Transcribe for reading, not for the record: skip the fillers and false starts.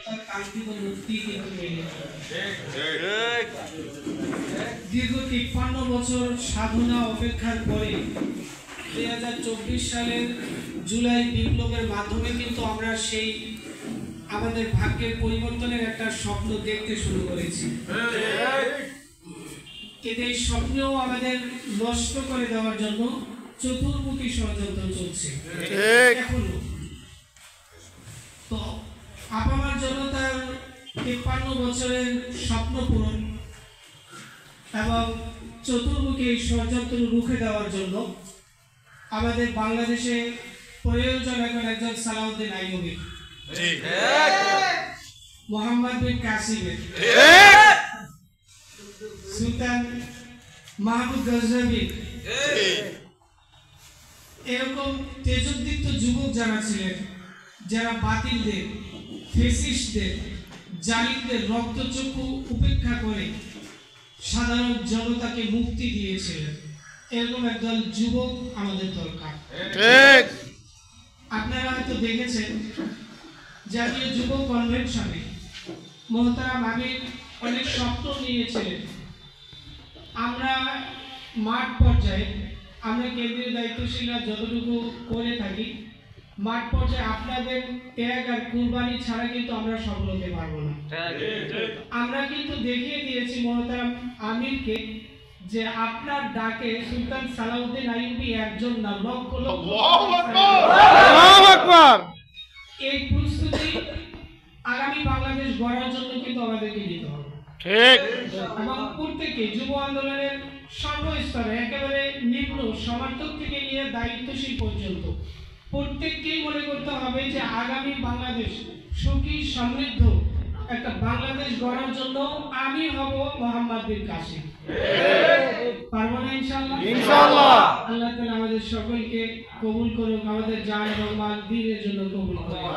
তার কাঙ্ক্ষিত মুক্তি কিন্তু মেনে দীর্ঘ ৫৩ বছর সাধনা অপেক্ষার পরে ২০২৪ সালের জুলাই বিপ্লবের মাধ্যমে কিন্তু আমরা সেই আমাদের ভাগ্যের পরিবর্তনের একটা স্বপ্ন দেখতে শুরু করেছি। কিন্তু এই স্বপ্নও আমাদের নষ্ট করে দেওয়ার জন্য চতুর্মুখী ষড়যন্ত্র চলছে এখনো। তো আপামার জনতার ৫৩ বছরের স্বপ্ন পূরণ এবং চতুর্মুখী এই ষড়যন্ত্র রুখে দেওয়ার জন্য আমাদের বাংলাদেশে প্রয়োজন এখন একজন সালাউদ্দিন আইয়ুবীর, মোহাম্মদ বিন কাসিমের, সুলতান মাহমুদ গজনবীর, এরকম তেজোদ্দীপ্ত যুবক যারা ছিলেন, যারা বাতিলদের, ফেসিস্টদের, জালিমদের রক্তচক্ষু উপেক্ষা করে সাধারণ জনতাকে মুক্তি দিয়েছিলেন, এরকম একদল যুবক আমাদের দরকার। আপনারা হয়তো দেখেছেন জাতীয় যুব কনভেনশনে মোহতারাম আমির অনেক স্বপ্ন নিয়েছিলেন। আমরা মাঠ পর্যায়ে, আমরা কেন্দ্রীয় দায়িত্বশীলরা যতটুকু করে থাকি, মাঠ পর্যায়ে আপনাদের ত্যাগ আর কুরবানি ছাড়া কিন্তু আমরা সফল হতে পারবো না। আমরা কিন্তু দেখিয়ে দিয়েছি মোহতারাম আমিরকে যে আপনার ডাকে সুলতান সালাউদ্দিন আইয়ুবী একজন না, লক্ষ লক্ষ। এই প্রস্তুতি আগামী বাংলাদেশ গড়ার জন্য কিন্তু আমাদেরকে নিতে হবে। এবং প্রত্যেকে যুব আন্দোলনের সর্বস্তরে, একেবারে নিম্ন সমর্থক থেকে নিয়ে দায়িত্বশীল পর্যন্ত প্রত্যেককেই মনে করতে হবে যে আগামী বাংলাদেশ সুখী সমৃদ্ধ একটা বাংলাদেশ গড়ার জন্য আমি হব মোহাম্মদ বিন কাসিম। পারবো না ইনশাআল্লাহ? ইনশাআল্লাহ। আল্লাহ তাআলা আমাদের সকলকে কবুল করুক, আমাদের জান এবং মাল দ্বীনের জন্য কবুল করুক।